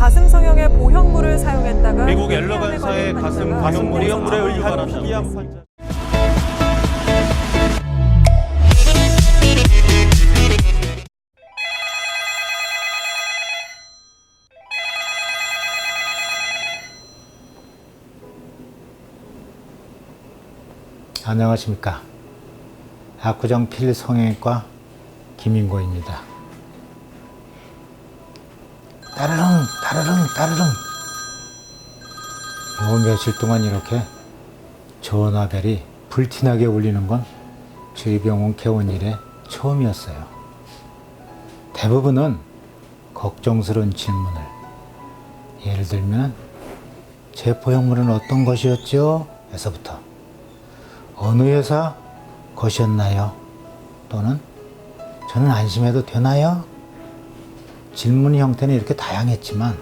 가슴 성형의 보형물을 사용했다가 미국 엘러간사의 가슴 보형물에 의한 피기암 환자. 안녕하십니까. 압구정 필성형외과 김인고입니다. 따르릉 따르릉 따르릉 요 며칠 동안 이렇게 전화벨이 불티나게 울리는 건 저희 병원 개원 이래 처음이었어요. 대부분은 걱정스러운 질문을, 예를 들면 제 보형물은 어떤 것이었죠? 에서부터 어느 회사 것이었나요? 또는 저는 안심해도 되나요? 질문 형태는 이렇게 다양했지만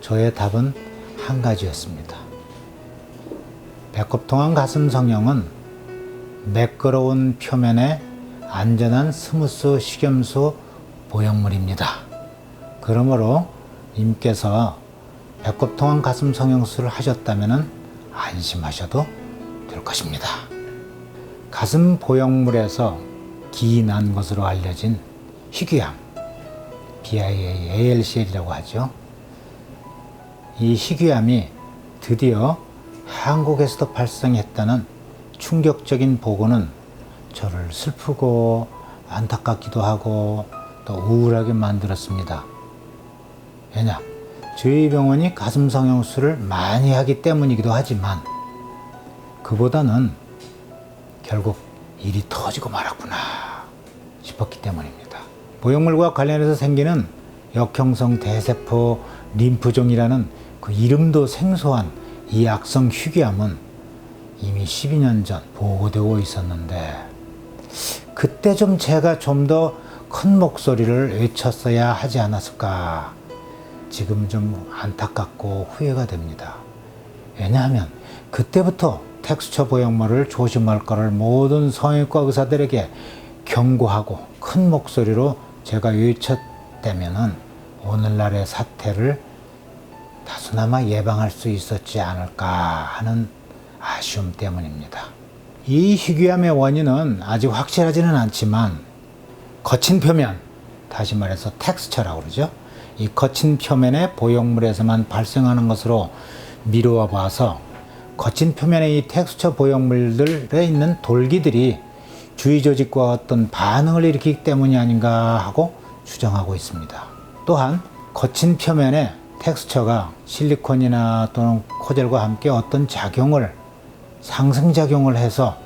저의 답은 한 가지였습니다. 배꼽통한 가슴 성형은 매끄러운 표면에 안전한 스무스 식염수 보형물입니다. 그러므로 님께서 배꼽통한 가슴 성형수를 하셨다면 안심하셔도 될 것입니다. 가슴 보형물에서 기인한 것으로 알려진 희귀암, BIA, ALCL이라고 하죠. 이 희귀암이 드디어 한국에서도 발생했다는 충격적인 보고는 저를 슬프고 안타깝기도 하고 또 우울하게 만들었습니다. 왜냐? 저희 병원이 가슴 성형수를 많이 하기 때문이기도 하지만 그보다는 결국 일이 터지고 말았구나 싶었기 때문입니다. 보형물과 관련해서 생기는 역형성 대세포 림프종이라는 그 이름도 생소한 이 악성 희귀암은 이미 12년 전 보고되고 있었는데 그때 좀 제가 좀 더 큰 목소리를 외쳤어야 하지 않았을까 지금 좀 안타깝고 후회가 됩니다. 왜냐하면 그때부터 텍스처 보형물을 조심할 것을 모든 성형외과 의사들에게 경고하고 큰 목소리로 제가 외쳤다면은 오늘날의 사태를 다소나마 예방할 수 있었지 않을까 하는 아쉬움 때문입니다. 이 희귀암의 원인은 아직 확실하지는 않지만 거친 표면, 다시 말해서 텍스처라고 그러죠. 이 거친 표면의 보형물에서만 발생하는 것으로 미루어 봐서 거친 표면의 이 텍스처 보형물들에 있는 돌기들이 주위 조직과 어떤 반응을 일으키기 때문이 아닌가 하고 추정하고 있습니다. 또한 거친 표면의 텍스처가 실리콘이나 또는 코젤과 함께 어떤 작용을, 상승작용을 해서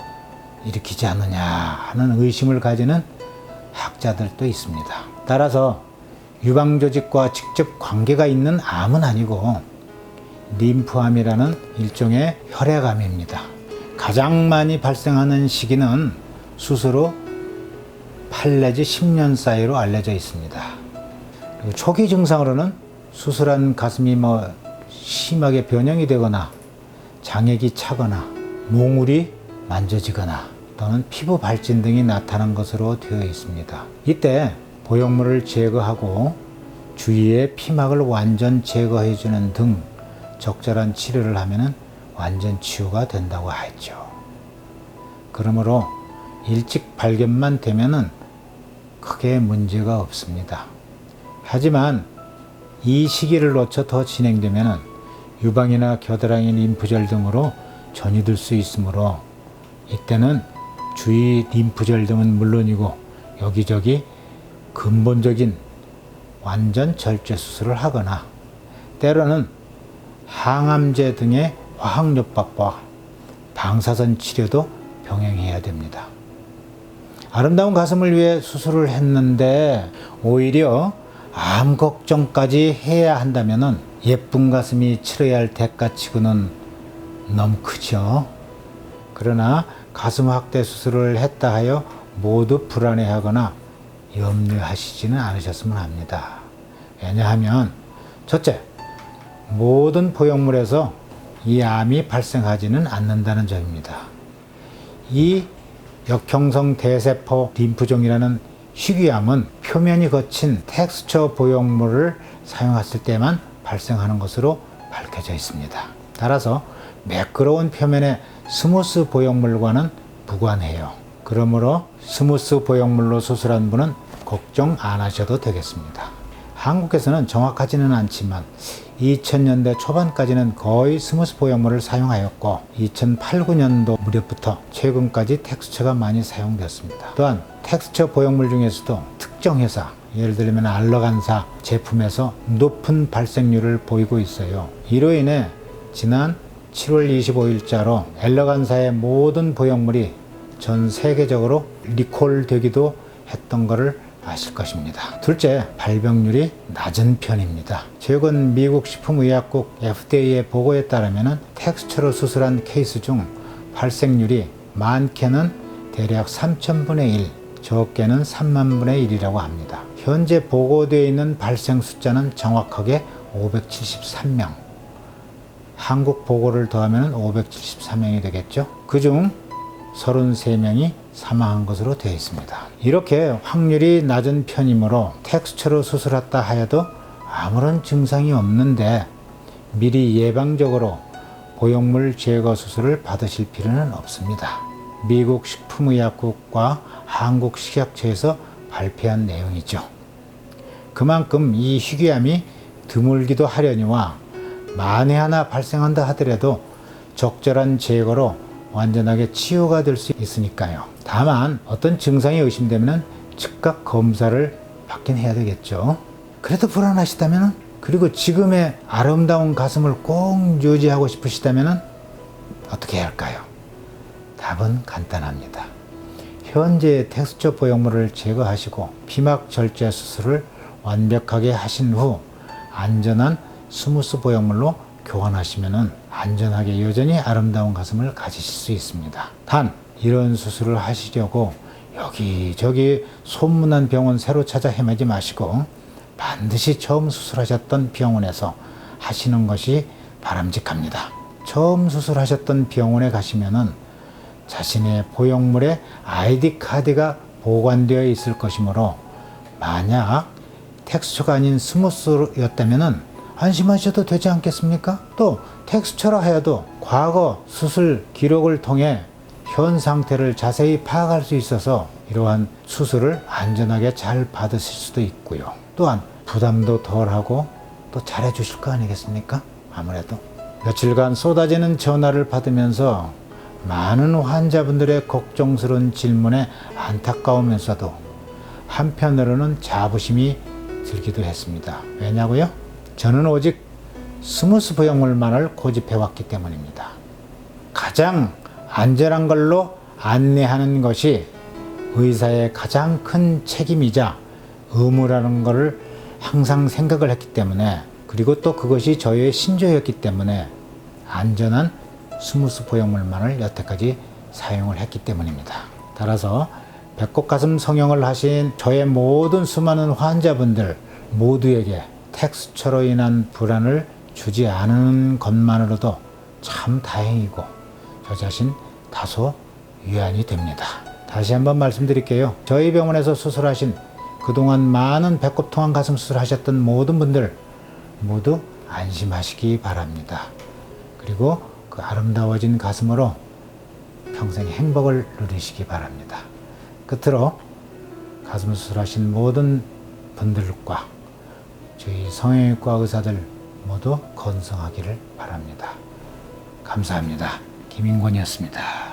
일으키지 않느냐 하는 의심을 가지는 학자들도 있습니다. 따라서 유방조직과 직접 관계가 있는 암은 아니고 림프암이라는 일종의 혈액암입니다. 가장 많이 발생하는 시기는 수술 후 8 내지 10년 사이로 알려져 있습니다. 그리고 초기 증상으로는 수술한 가슴이 심하게 변형이 되거나 장액이 차거나 몽울이 만져지거나 또는 피부 발진 등이 나타난 것으로 되어 있습니다. 이때 보형물을 제거하고 주위의 피막을 완전 제거해주는 등 적절한 치료를 하면 완전 치유가 된다고 했죠. 그러므로 일찍 발견만 되면 크게 문제가 없습니다. 하지만 이 시기를 놓쳐 더 진행되면 유방이나 겨드랑이 림프절 등으로 전이될 수 있으므로 이때는 주위 림프절 등은 물론이고 여기저기 근본적인 완전 절제 수술을 하거나 때로는 항암제 등의 화학요법과 방사선 치료도 병행해야 됩니다. 아름다운 가슴을 위해 수술을 했는데 오히려 암 걱정까지 해야 한다면 예쁜 가슴이 치러야 할 대가치고는 너무 크죠. 그러나 가슴 확대 수술을 했다 하여 모두 불안해하거나 염려하시지는 않으셨으면 합니다. 왜냐하면 첫째, 모든 보형물에서 이 암이 발생하지는 않는다는 점입니다. 이 역형성 대세포 림프종이라는 희귀암은 표면이 거친 텍스처 보형물을 사용했을 때만 발생하는 것으로 밝혀져 있습니다. 따라서 매끄러운 표면의 스무스 보형물과는 무관해요. 그러므로 스무스 보형물로 수술한 분은 걱정 안 하셔도 되겠습니다. 한국에서는 정확하지는 않지만 2000년대 초반까지는 거의 스무스 보형물을 사용하였고 2008, 9년도 무렵부터 최근까지 텍스처가 많이 사용되었습니다. 또한 텍스처 보형물 중에서도 특정 회사, 예를 들면 알러간사 제품에서 높은 발생률을 보이고 있어요. 이로 인해 지난 7월 25일자로 엘러간사의 모든 보형물이 전 세계적으로 리콜되기도 했던 것을 아실 것입니다. 둘째, 발병률이 낮은 편입니다. 최근 미국 식품의약국 FDA의 보고에 따르면 텍스처로 수술한 케이스 중 발생률이 많게는 대략 3000분의 1, 적게는 30,000분의 1이라고 합니다. 현재 보고되어 있는 발생 숫자는 정확하게 573명. 한국 보고를 더하면 574명이 되겠죠. 그중 33명이 사망한 것으로 되어 있습니다. 이렇게 확률이 낮은 편이므로 텍스처로 수술했다 하여도 아무런 증상이 없는데 미리 예방적으로 보형물 제거 수술을 받으실 필요는 없습니다. 미국 식품의약국과 한국 식약처에서 발표한 내용이죠. 그만큼 이 희귀암이 드물기도 하려니와 만에 하나 발생한다 하더라도 적절한 제거로 완전하게 치유가 될 수 있으니까요. 다만 어떤 증상이 의심되면 즉각 검사를 받긴 해야 되겠죠. 그래도 불안하시다면, 그리고 지금의 아름다운 가슴을 꼭 유지하고 싶으시다면 어떻게 해야 할까요? 답은 간단합니다. 현재 텍스처 보형물을 제거하시고 피막 절제 수술을 완벽하게 하신 후 안전한 스무스 보형물로 교환하시면 안전하게 여전히 아름다운 가슴을 가지실 수 있습니다. 단 이런 수술을 하시려고 여기저기 소문난 병원 새로 찾아 헤매지 마시고 반드시 처음 수술하셨던 병원에서 하시는 것이 바람직합니다. 처음 수술하셨던 병원에 가시면은 자신의 보형물에 아이디 카드가 보관되어 있을 것이므로 만약 텍스처가 아닌 스무스였다면은 안심하셔도 되지 않겠습니까? 또 텍스처라 하여도 과거 수술 기록을 통해 현 상태를 자세히 파악할 수 있어서 이러한 수술을 안전하게 잘 받으실 수도 있고요. 또한 부담도 덜하고 또 잘해 주실 거 아니겠습니까? 아무래도 며칠간 쏟아지는 전화를 받으면서 많은 환자분들의 걱정스러운 질문에 안타까우면서도 한편으로는 자부심이 들기도 했습니다. 왜냐고요? 저는 오직 스무스 보형물만을 고집해왔기 때문입니다. 가장 안전한 걸로 안내하는 것이 의사의 가장 큰 책임이자 의무라는 것을 항상 생각을 했기 때문에, 그리고 또 그것이 저의 신조였기 때문에 안전한 스무스 보형물만을 여태까지 사용을 했기 때문입니다. 따라서 배꼽가슴 성형을 하신 저의 모든 수많은 환자분들 모두에게 텍스처로 인한 불안을 주지 않은 것만으로도 참 다행이고 저 자신 다소 위안이 됩니다. 다시 한번 말씀드릴게요. 저희 병원에서 수술하신 그동안 많은 배꼽 통한 가슴 수술하셨던 모든 분들 모두 안심하시기 바랍니다. 그리고 그 아름다워진 가슴으로 평생 행복을 누리시기 바랍니다. 끝으로 가슴 수술하신 모든 분들과 저희 성형외과 의사들 모두 건강하기를 바랍니다. 감사합니다. 김인권이었습니다.